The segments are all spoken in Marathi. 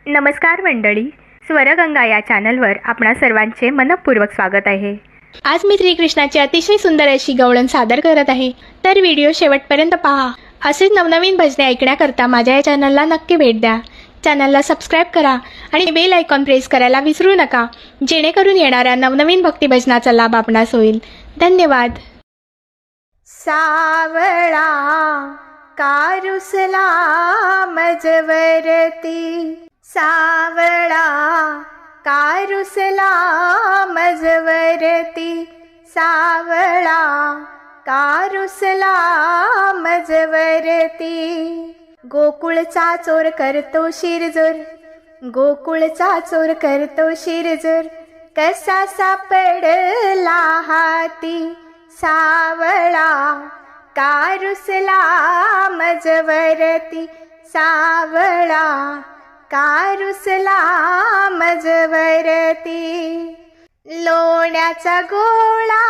नमस्कार मंडळी, स्वरगंगा या चॅनलवर आपणा सर्वांचे मनपूर्वक स्वागत आहे। आज मी श्रीकृष्णाची अतिशय सुंदर अशी गवळण सादर करत आहे, तर व्हिडिओ शेवटपर्यंत पहा। असेच नवनवीन भजने ऐकण्याकरता माझ्या या चॅनलला नक्की भेट द्या। चॅनलला सबस्क्राईब करा आणि बेल आयकॉन प्रेस करायला विसरू नका, जेणेकरून येणाऱ्या नवनवीन भक्तिभजनाचा लाभ आपणास होईल। धन्यवाद। सावळा कारुसला मजवरती, सावळा कारुसला मजवरती, सावळा कारुसला मजवरती। गोकुळचा चोर करतो शिरजोर, गोकुळचा चोर करतो शिरजोर, कसा सापडला हाती, सावळा कारुसला मजवरती, सावळा कारुसला मजवरती। लोण्याचा गोळा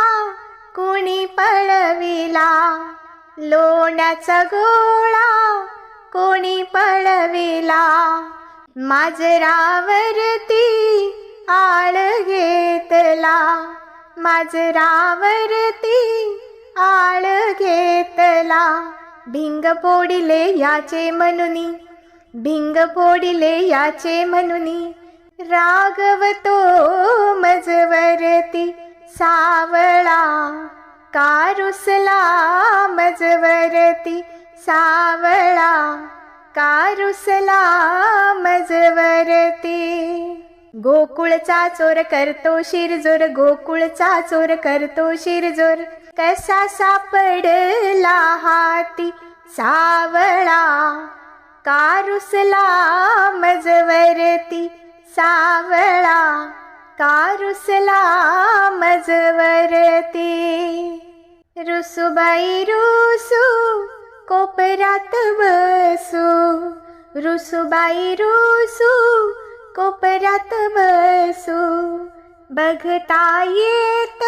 कोणी पळविला, लोण्याचा गोळा कोणी पळविला, माजरावरती आळ घेतला, माजरावरती आळ घेतला। भिंग फोडिले याचे म्हणुनी, भिंग फोडिले याचे म्हणुनी, रागवतो मजवरती, सावळा कारुसला मजवरती, सावळा कारुसला मजवरती। गोकुळचा चोर करतो शिरजोर, गोकुळचा चोर करतो शिरजोर, कसा सापडला हाती, सावळा कारुसला मजवरती, सावळा कारुसला मजवरती। रुसूबाई रुसू कोपऱ्यात बसू, रुसूबाई रुसू कोपऱ्यात बसू, बघता येत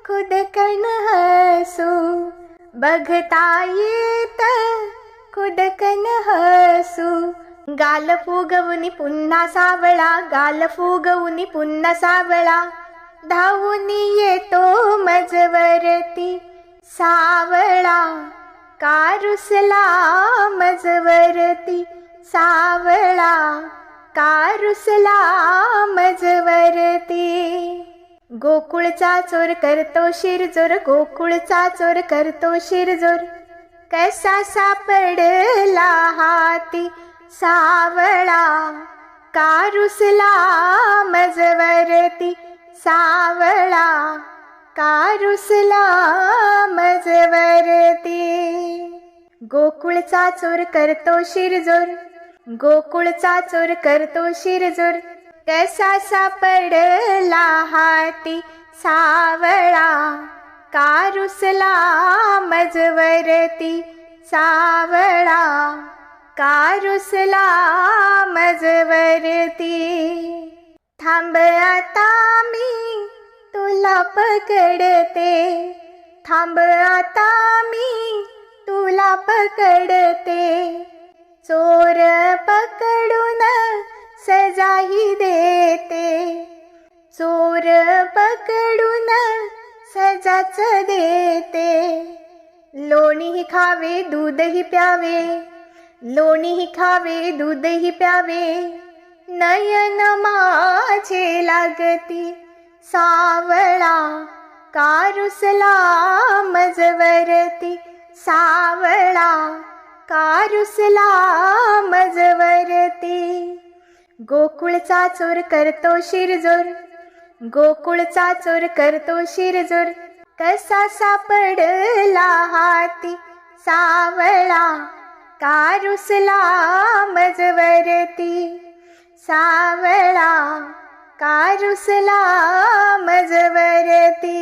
खुदकन हसू, बघता येत खुदकन हसू। गाल फुगवूनी पुन्हा सावळा, गाल फुगवूनी पुन्हा सावळा, धावून येतो मजवरती, सावळा कारुसला मजवरती, सावळा कारुसला मजवरती। गोकुळचा चोर करतो शिरजोर, गोकुळचा चोर करतो शिरजोर, कसा सापडला हाती, सावळा कारुसला मजवरती, सावळा कारुसला मजवरती। गोकुळचा चोर करतो शिरजोर, गोकुळचा चोर करतो शिरजोर, कसा सापडला हाती, सावळा कारुसला मजवरती, सावळा कारुसला मजवरती। थांब आता मी तुला पकडते, थांब आता मी तुला पकडते, चोर पकडून सजाही देते, चोर पकडून सजाच देते। लोणीही खावे दूधही प्यावे, लोणीही खावे दूधही प्यावे, नयन माझे लागती, सावळा कारुसला मजवरती, सावळा कारुसला मजवरती। गोकुळचा चोर करतो शिरजोर, गोकुळचा चोर करतो शिरजोर, कसा सापडला हाती, सावळा कारुसला मजवरती, सावळा कारुसला मजवरती।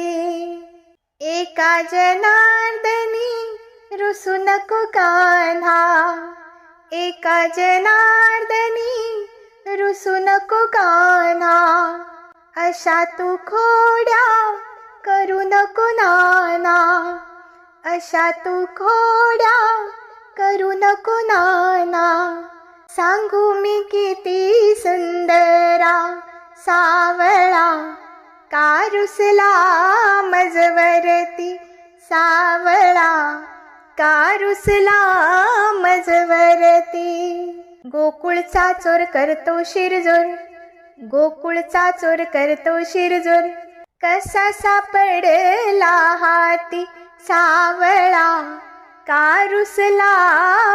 एका जनार्दनी रुसू नको कान्हा, एका जनार्दनी रुसू नको कान्हा, अशा तू खोड्या करू नको नाना, अशा तू खोड्या करू नको नाना, सांगू मी किती सुंदरा सावळा का रुसला मजवरती सावळा का रुसला मजवरती. गोकुळचा चोर करतो शिरजोर गोकुळचा चोर करतो शिरजोर कसा सापडला हाती सावळा का रुसला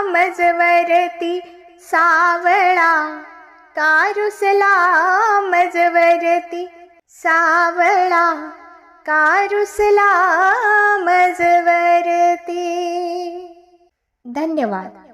मजवरती सावळा का रुसला मजवरती सावळा का रुसला मजवरती. धन्यवाद.